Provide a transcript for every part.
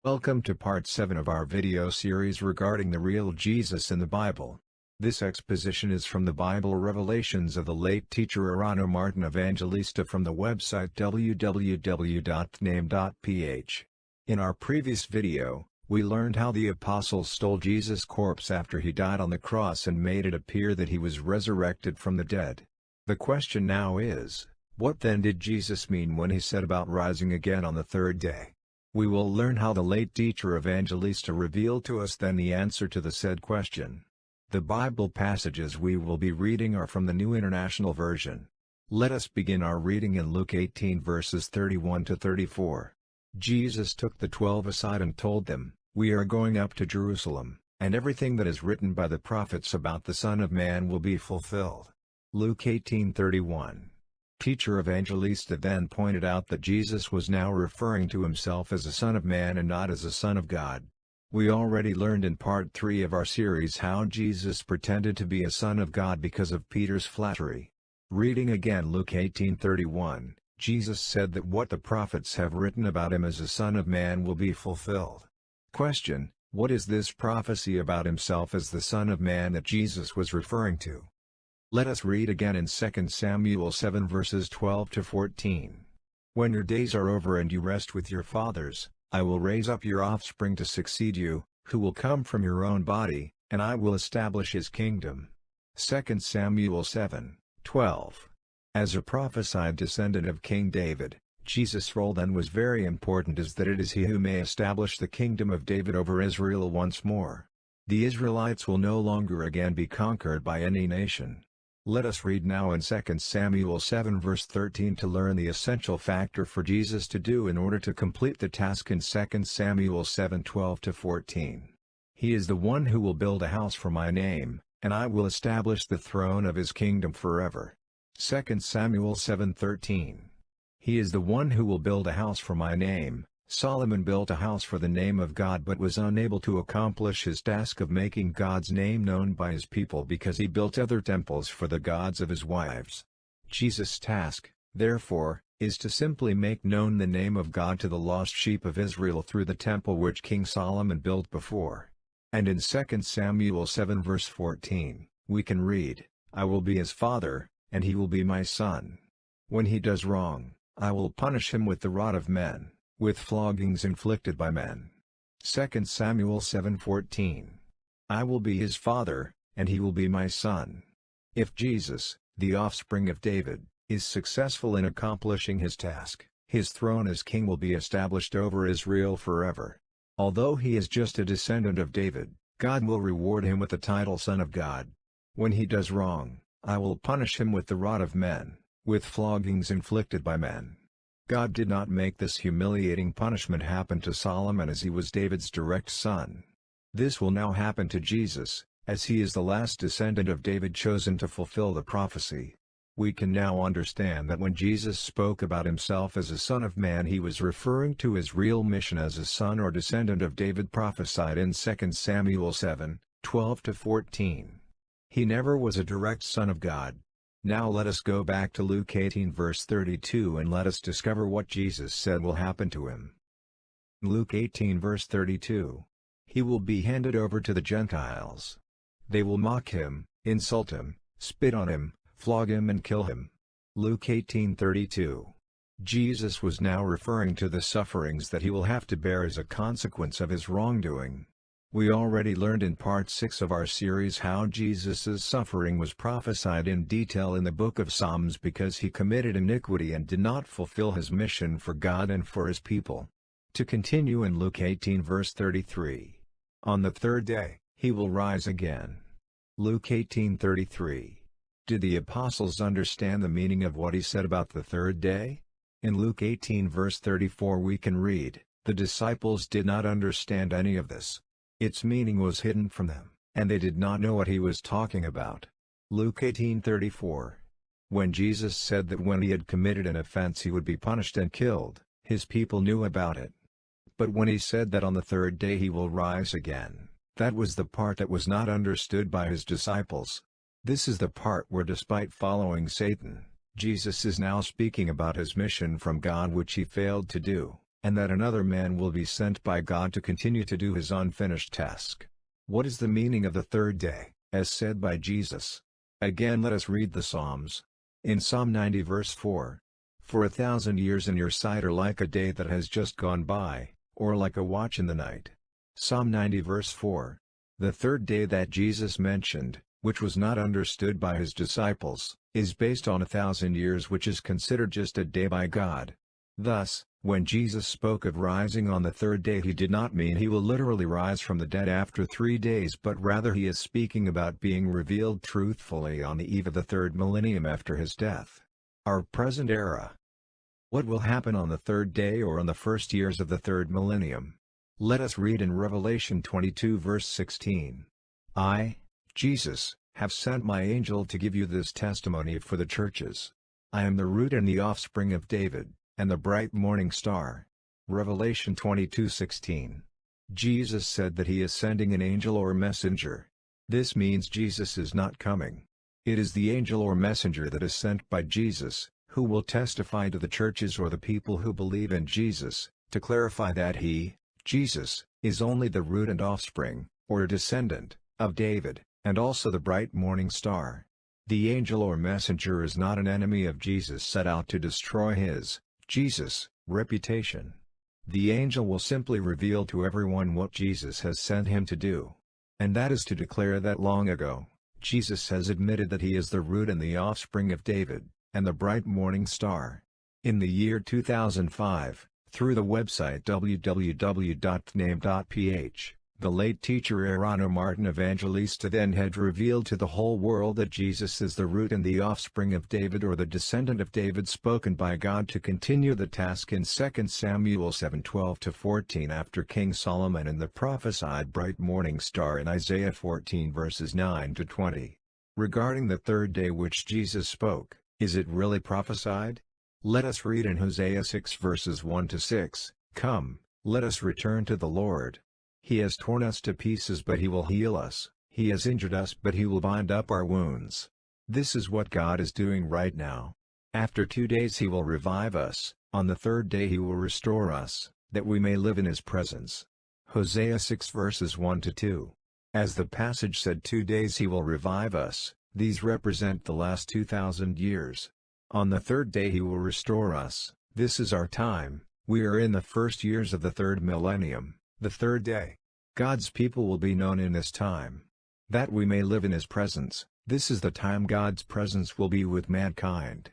Welcome to part 7 of our video series regarding the real Jesus in the Bible. This exposition is from the Bible Revelations of the late teacher Erano Martin Evangelista from the website www.name.ph. In our previous video, we learned how the apostles stole Jesus' corpse after he died on the cross and made it appear that he was resurrected from the dead. The question now is, what then did Jesus mean when he said about rising again on the third day? We will learn how the late teacher Evangelista revealed to us then the answer to the said question. The Bible passages we will be reading are from the New International Version. Let us begin our reading in Luke 18 verses 31 to 34. Jesus took the 12 aside and told them, "We are going up to Jerusalem, and everything that is written by the prophets about the Son of Man will be fulfilled." Luke 18:31. Teacher Evangelista then pointed out that Jesus was now referring to himself as a Son of Man and not as a Son of God. We already learned in part 3 of our series how Jesus pretended to be a Son of God because of Peter's flattery. Reading again Luke 18:31, Jesus said that what the prophets have written about him as a Son of Man will be fulfilled. Question: what is this prophecy about himself as the Son of Man that Jesus was referring to? Let us read again in 2 Samuel 7 verses 12 to 14. "When your days are over and you rest with your fathers, I will raise up your offspring to succeed you, who will come from your own body, and I will establish his kingdom." 2 Samuel 7:12. As a prophesied descendant of King David, Jesus' role then was very important, as that it is he who may establish the kingdom of David over Israel once more. The Israelites will no longer again be conquered by any nation. Let us read now in 2 Samuel 7 verse 13 to learn the essential factor for Jesus to do in order to complete the task in 2 Samuel 7:12 to 14. "He is the one who will build a house for my name, and I will establish the throne of his kingdom forever." 2 Samuel 7:13. "He is the one who will build a house for my name." Solomon built a house for the name of God but was unable to accomplish his task of making God's name known by his people because he built other temples for the gods of his wives. Jesus' task, therefore, is to simply make known the name of God to the lost sheep of Israel through the temple which King Solomon built before. And in 2 Samuel 7 verse 14, we can read, "I will be his father, and he will be my son. When he does wrong, I will punish him with the rod of men, with floggings inflicted by men." 2 Samuel 7:14. "I will be his father, and he will be my son." If Jesus, the offspring of David, is successful in accomplishing his task, his throne as king will be established over Israel forever. Although he is just a descendant of David, God will reward him with the title Son of God. When he does wrong, I will punish him with the rod of men, with floggings inflicted by men. God did not make this humiliating punishment happen to Solomon as he was David's direct son. This will now happen to Jesus, as he is the last descendant of David chosen to fulfill the prophecy. We can now understand that when Jesus spoke about himself as a Son of Man, he was referring to his real mission as a son or descendant of David prophesied in 2 Samuel 7:12 to 14. He never was a direct son of God. Now let us go back to Luke 18 verse 32 and let us discover what Jesus said will happen to him. Luke 18 verse 32. "He will be handed over to the Gentiles. They will mock him, insult him, spit on him, flog him and kill him." Luke 18:32. Jesus was now referring to the sufferings that he will have to bear as a consequence of his wrongdoing. We already learned in part 6 of our series how Jesus' suffering was prophesied in detail in the book of Psalms because he committed iniquity and did not fulfill his mission for God and for his people. To continue in Luke 18 verse 33. "On the third day, he will rise again." Luke 18:33. Did the apostles understand the meaning of what he said about the third day? In Luke 18 verse 34 we can read, "The disciples did not understand any of this. Its meaning was hidden from them, and they did not know what he was talking about." Luke 18:34. When Jesus said that when he had committed an offense he would be punished and killed, his people knew about it. But when he said that on the third day he will rise again, that was the part that was not understood by his disciples. This is the part where, despite following Satan, Jesus is now speaking about his mission from God which he failed to do. and that another man will be sent by God to continue to do his unfinished task. What is the meaning of the third day, as said by Jesus? Again, let us read the Psalms. In Psalm 90 verse 4, "For 1,000 years in your sight are like a day that has just gone by, or like a watch in the night." Psalm 90 verse 4. The third day that Jesus mentioned, which was not understood by his disciples, is based on 1,000 years, which is considered just a day by God. Thus, when Jesus spoke of rising on the third day, he did not mean he will literally rise from the dead after 3 days, but rather he is speaking about being revealed truthfully on the eve of the third millennium after his death. Our present era. What will happen on the third day or on the first years of the third millennium? Let us read in Revelation 22 verse 16. "I, Jesus, have sent my angel to give you this testimony for the churches. I am the root and the offspring of David, and the bright morning star." Revelation 22:16. Jesus said that he is sending an angel or messenger. This means Jesus is not coming. It is the angel or messenger that is sent by Jesus, who will testify to the churches or the people who believe in Jesus, to clarify that he, Jesus, is only the root and offspring, or a descendant, of David, and also the bright morning star. The angel or messenger is not an enemy of Jesus set out to destroy his, Jesus, reputation. The angel will simply reveal to everyone what Jesus has sent him to do. And that is to declare that long ago, Jesus has admitted that he is the root and the offspring of David, and the bright morning star. In the year 2005, through the website www.name.ph, the late teacher Erano Martin Evangelista then had revealed to the whole world that Jesus is the root and the offspring of David, or the descendant of David, spoken by God to continue the task in 2 Samuel 7:12-14 after King Solomon, and the prophesied bright morning star in Isaiah 14 verses 9-20. Regarding the third day which Jesus spoke, is it really prophesied? Let us read in Hosea 6 verses 1-6, "Come, let us return to the Lord. He has torn us to pieces, but he will heal us. He has injured us, but he will bind up our wounds." This is what God is doing right now. After 2 days he will revive us, on the third day he will restore us, that we may live in his presence. Hosea 6 verses 1-2. As the passage said, 2 days he will revive us, these represent the last 2,000 years. On the third day he will restore us, this is our time. We are in the first years of the third millennium, the third day. God's people will be known in this time. That we may live in his presence, this is the time God's presence will be with mankind.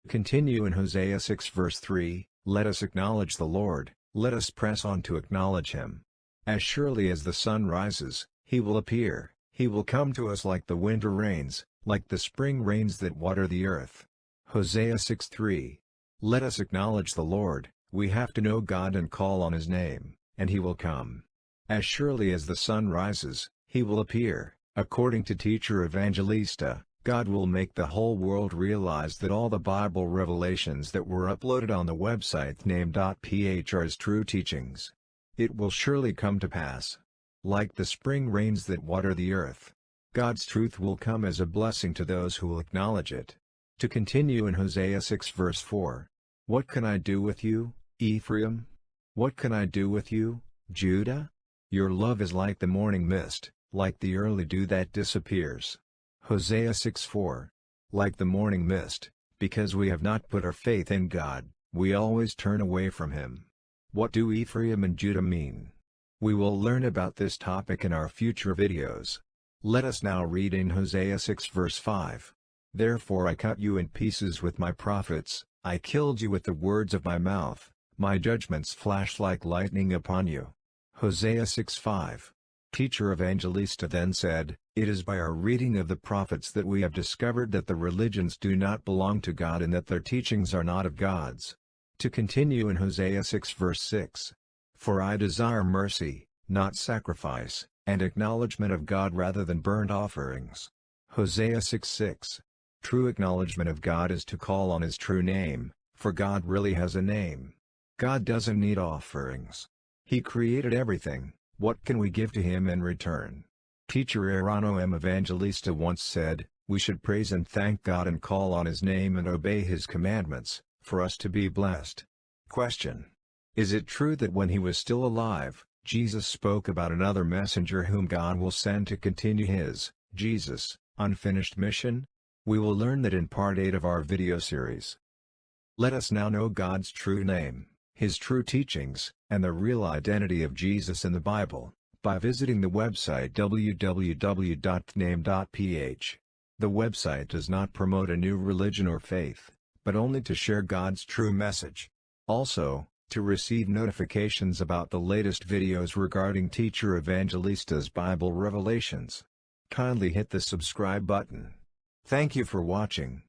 Continue in Hosea 6 verse 3, "Let us acknowledge the Lord, let us press on to acknowledge him. As surely as the sun rises, he will appear, he will come to us like the winter rains, like the spring rains that water the earth." Hosea 6:3. Let us acknowledge the Lord, we have to know God and call on his name, and he will come. As surely as the sun rises, he will appear. According to teacher Evangelista, God will make the whole world realize that all the Bible revelations that were uploaded on the website name.ph are his true teachings. It will surely come to pass. Like the spring rains that water the earth, God's truth will come as a blessing to those who will acknowledge it. To continue in Hosea 6 verse 4, "What can I do with you, Ephraim? What can I do with you, Judah? Your love is like the morning mist, like the early dew that disappears." Hosea 6:4. Like the morning mist, because we have not put our faith in God, we always turn away from him. What do Ephraim and Judah mean? We will learn about this topic in our future videos. Let us now read in Hosea 6 verse 5. "Therefore I cut you in pieces with my prophets, I killed you with the words of my mouth, my judgments flash like lightning upon you." Hosea 6:5. Teacher Evangelista then said, "It is by our reading of the prophets that we have discovered that the religions do not belong to God and that their teachings are not of God's." To continue in Hosea 6 verse 6. "For I desire mercy, not sacrifice, and acknowledgement of God rather than burnt offerings." Hosea 6:6. True acknowledgement of God is to call on his true name, for God really has a name. God doesn't need offerings. He created everything, what can we give to him in return? Teacher Erano M. Evangelista once said, "We should praise and thank God and call on his name and obey his commandments, for us to be blessed." Question: Is it true that when he was still alive, Jesus spoke about another messenger whom God will send to continue his, Jesus, unfinished mission? We will learn that in part 8 of our video series. Let us now know God's true name, his true teachings, and the real identity of Jesus in the Bible, by visiting the website www.thename.ph. The website does not promote a new religion or faith, but only to share God's true message. Also, to receive notifications about the latest videos regarding Teacher Evangelista's Bible Revelations, kindly hit the subscribe button. Thank you for watching.